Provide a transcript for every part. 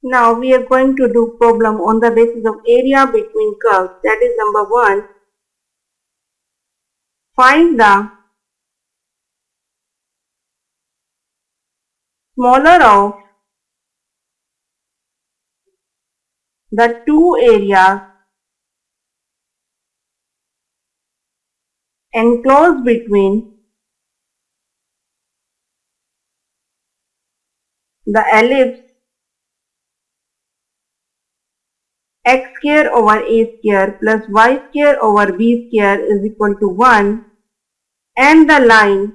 Now we are going to do problem on the basis of area between curves. That is number 1. Find the smaller of the two areas enclosed between the ellipse x square over a square plus y square over b square is equal to 1 and the line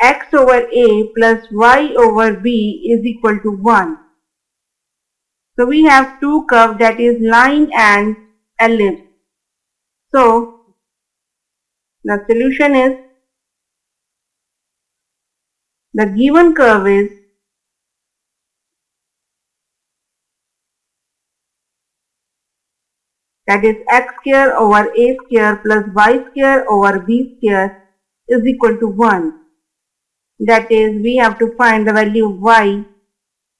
x over a plus y over b is equal to 1. So we have two curves, that is line and ellipse. So the solution is, the given curve is that is x square over a square plus y square over b square is equal to 1. That is, we have to find the value of y,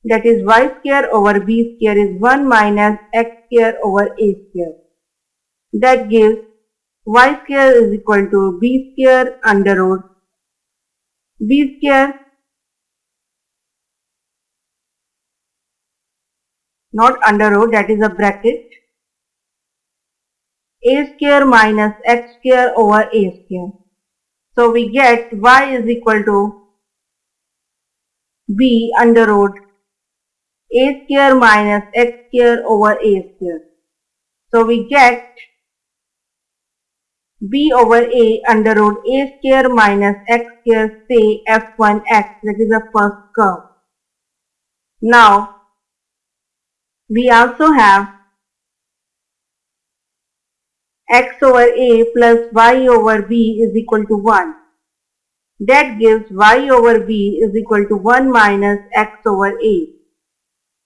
that is y square over b square is 1 minus x square over a square. That gives y square is equal to b square under root b square, not under root, that is a bracket, a square minus x square over a square. So we get y is equal to b under root a square minus x square over a square. So we get b over a under root a square minus x square, say f1x, that is the first curve. Now we also have x over a plus y over b is equal to 1. That gives y over b is equal to 1 minus x over a.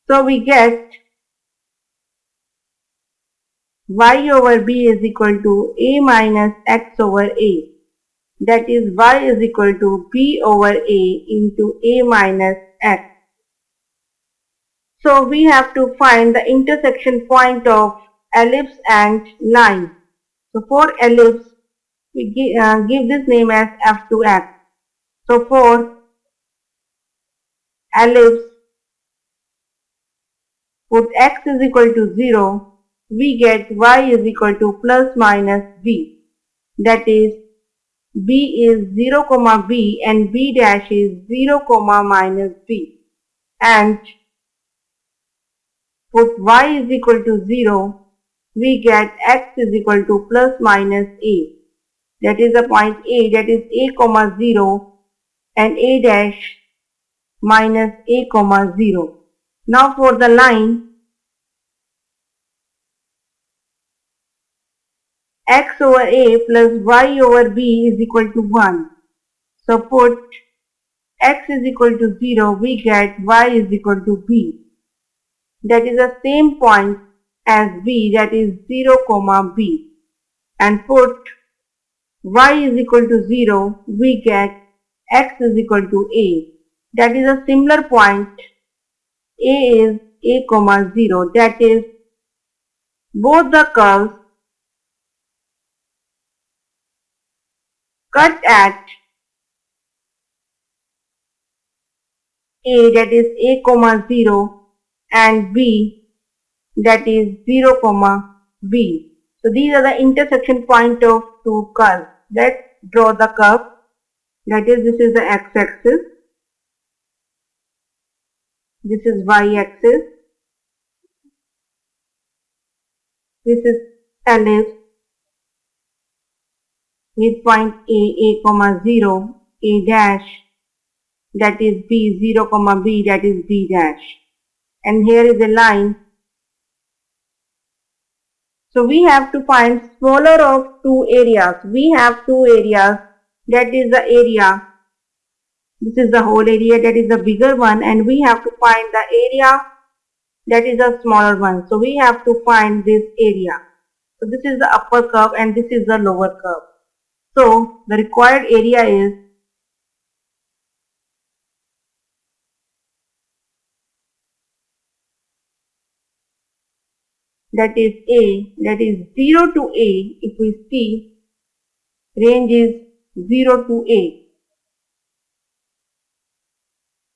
So we get y over b is equal to a minus x over a. That is, y is equal to b over a into a minus x. So we have to find the intersection point of ellipse and line. So for ellipse, we give this name as f2x. So for ellipse, put x is equal to 0, we get y is equal to plus minus b. That is, b is 0 comma b and b dash is 0 comma minus b. And put y is equal to 0, we get x is equal to plus minus a. That is the point a, that is a comma 0 and a dash minus a comma 0. Now for the line, x over a plus y over b is equal to 1. So put x is equal to 0, we get y is equal to b. That is the same point as b, that is 0 comma b. And put y is equal to 0, we get x is equal to a. That is a similar point. A is a comma 0. That is, both the curves cut at a, that is a comma 0, and b, that is 0 comma b. So these are the intersection point of two curves. Let's draw the curve. That is, this is the x-axis, this is y-axis, this is ellipse with point a comma 0, a dash, that is b, 0 comma b, that is b dash. And here is a line. So we have to find smaller of two areas. We have two areas, that is the area, this is the whole area, that is the bigger one, and we have to find the area that is the smaller one. So we have to find this area. So this is the upper curve and this is the lower curve. So the required area is that is A, that is 0 to A. If we see, range is 0 to A,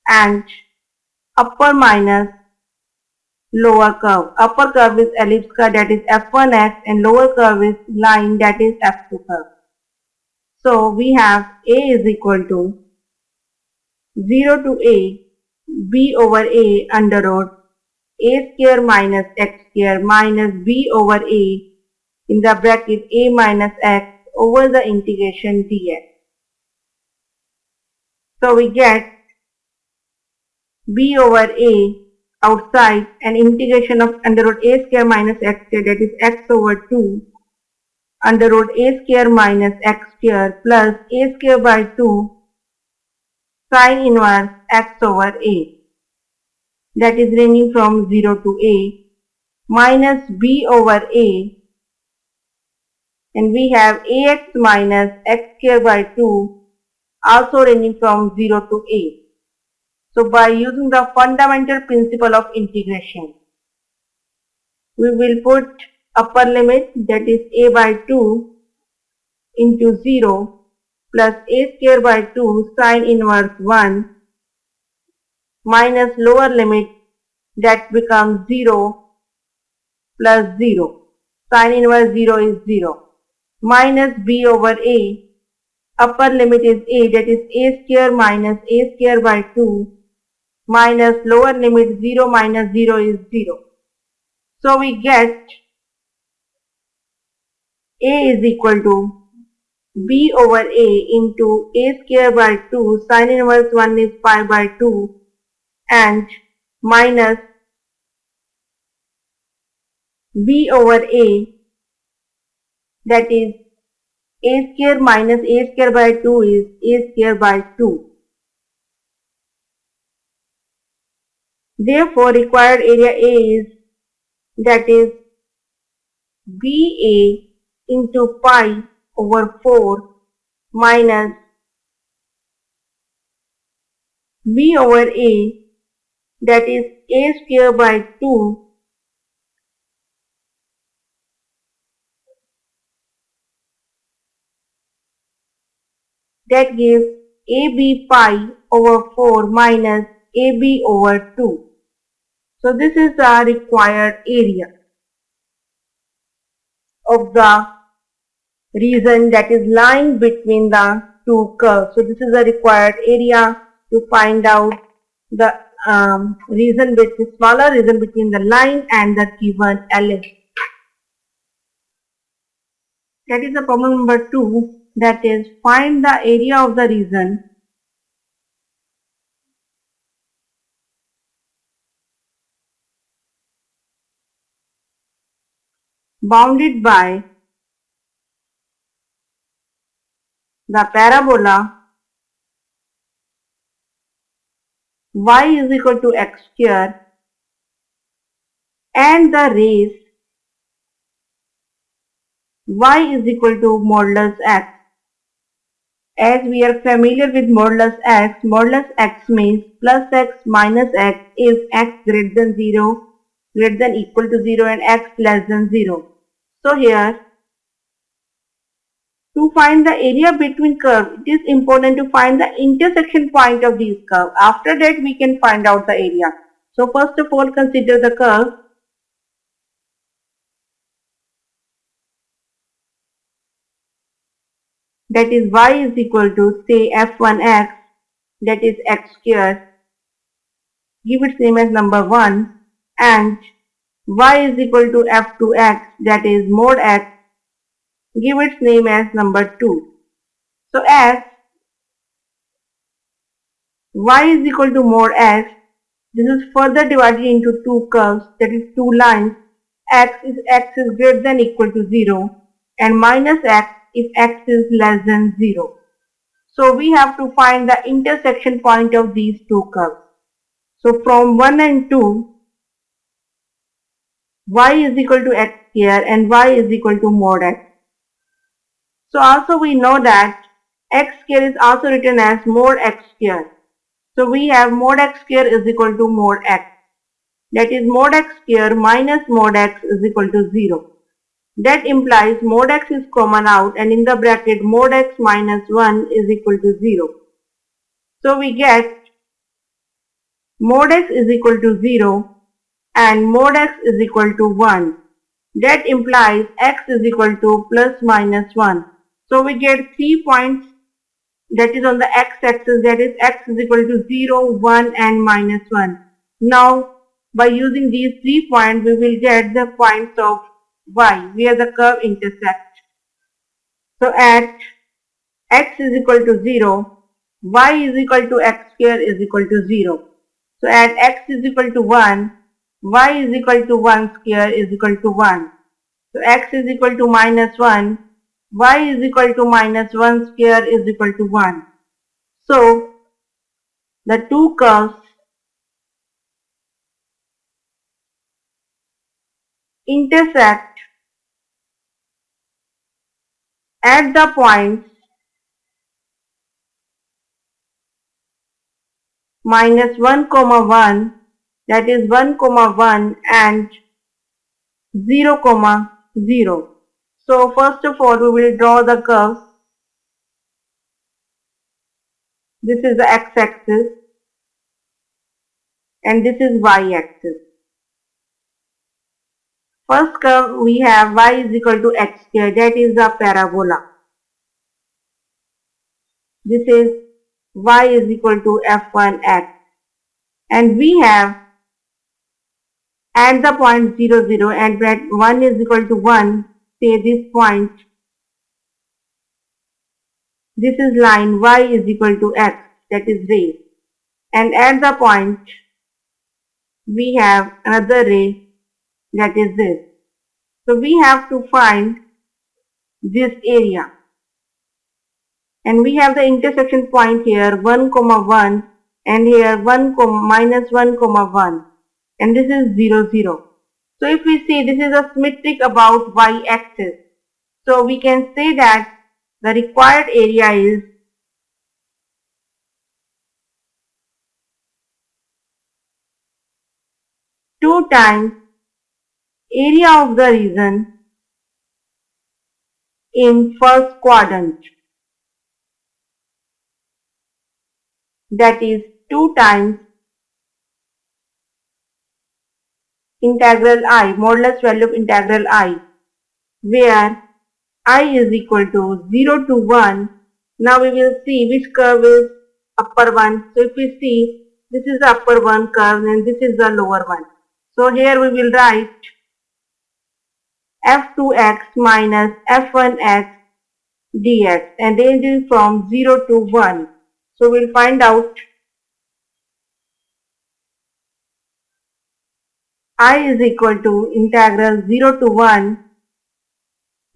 and upper minus lower curve. Upper curve is ellipse curve, that is f1x, and lower curve is line, that is f2 curve. So we have A is equal to 0 to A, b over A under root A square minus x square minus b over A in the bracket A minus x over the integration dx. So we get b over A outside and integration of under root A square minus x square, that is x over 2 under root A square minus x square plus A square by 2 sine inverse x over A, that is ranging from 0 to A, minus b over A, and we have ax minus x square by 2 also ranging from 0 to A. So by using the fundamental principle of integration, we will put upper limit, that is A by 2 into 0 plus A square by 2 sine inverse 1 minus lower limit, that becomes 0 plus 0. Sine inverse 0 is 0. Minus b over A. Upper limit is A, that is A square minus A square by 2 minus lower limit 0 minus 0 is 0. So we get A is equal to b over A into A square by 2 sine inverse 1 is pi by 2 and minus b over A, that is A square minus A square by 2 is A square by 2. Therefore, required area A is, that is BA into pi over 4 minus B over A, that is A square by 2 that gives AB pi over 4 minus AB over 2. So this is the required area of the region that is lying between the two curves. So this is the required area to find out the region between, smaller region between the line and the given ellipse. That is the problem number 2, that is find the area of the region bounded by the parabola y is equal to x square and the rays y is equal to modulus x. As we are familiar with modulus x means plus x minus x if x greater than 0, greater than equal to 0 and x less than 0. So here, to find the area between curves, it is important to find the intersection point of these curves. After that, we can find out the area. So first of all, consider the curve. That is y is equal to, say, f1x, that is x square. Give its name as number 1, and y is equal to f2x, that is mod x. Give its name as number 2. So as y is equal to mod x, this is further divided into two curves, that is two lines. X is greater than equal to 0 and minus x if x is less than 0. So we have to find the intersection point of these two curves. So from 1 and 2, y is equal to x square and y is equal to mod x. So also we know that x square is also written as mod x square. So we have mod x square is equal to mod x. that is mod x square minus mod x is equal to 0. That implies mod x is common out and in the bracket mod x minus 1 is equal to 0. So we get mod x is equal to 0 and mod x is equal to 1. That implies x is equal to plus minus 1. So we get 3 points that is on the x-axis, that is x is equal to 0, 1 and minus 1. Now by using these 3 points we will get the points of y where the curve intersects. So at x is equal to 0, y is equal to x square is equal to 0. So at x is equal to 1, y is equal to 1 square is equal to 1. So x is equal to minus 1, y is equal to minus 1 square is equal to 1. So the two curves intersect at the points minus 1 comma 1, that is 1 comma 1 and 0 comma 0. So first of all we will draw the curve. This is the x-axis and this is y-axis. First curve we have y is equal to x square, that is the parabola. This is y is equal to f1x and we have at the point 0 0 and at 1 is equal to 1, say this point, this is line y is equal to x, that is ray, and at the point we have another ray, that is this. So we have to find this area and we have the intersection point here 1 comma 1 and here 1 comma minus 1 comma 1 and this is 0 0. So if we see this is a symmetric about y-axis, so we can say that the required area is two times area of the region in first quadrant, that is 2 times integral I, modulus value of integral I, where I is equal to 0 to 1. Now we will see which curve is upper one. So if we see this is the upper one curve and this is the lower one. So here we will write f2x minus f1x dx and ranging from 0 to 1. So we will find out I is equal to integral 0 to 1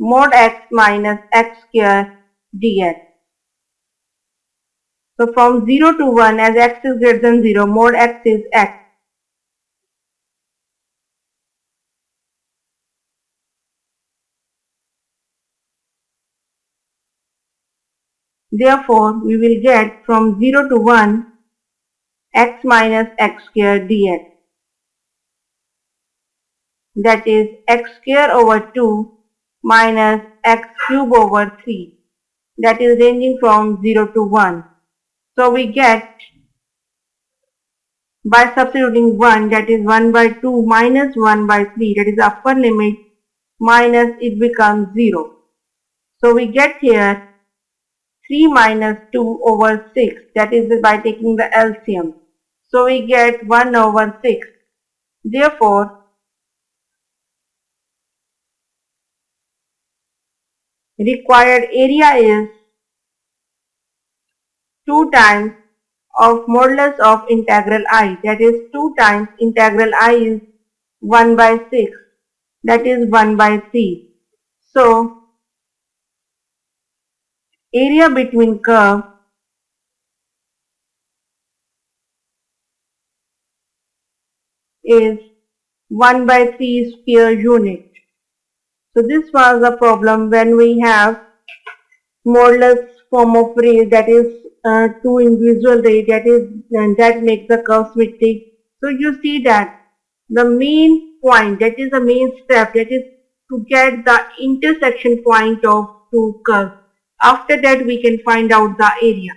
mod x minus x square dx. So from 0 to 1 as x is greater than 0, mod x is x. Therefore, we will get from 0 to 1 x minus x square dx. That is x square over 2 minus x cube over 3. That is ranging from 0 to 1. So we get by substituting 1, that is 1 by 2 minus 1 by 3, that is upper limit, minus it becomes 0. So we get here 3 minus 2 over 6, that is by taking the LCM. So we get 1 over 6. Therefore, required area is 2 times of modulus of integral I, that is 2 times integral I is 1 by 6, that is 1 by 3. So, area between curve is 1 by 3 sphere unit. So this was the problem when we have modulus form of ray, that is two individual ray, that makes the curve symmetric. So you see that the main point, that is the main step, that is to get the intersection point of two curves. After that we can find out the area.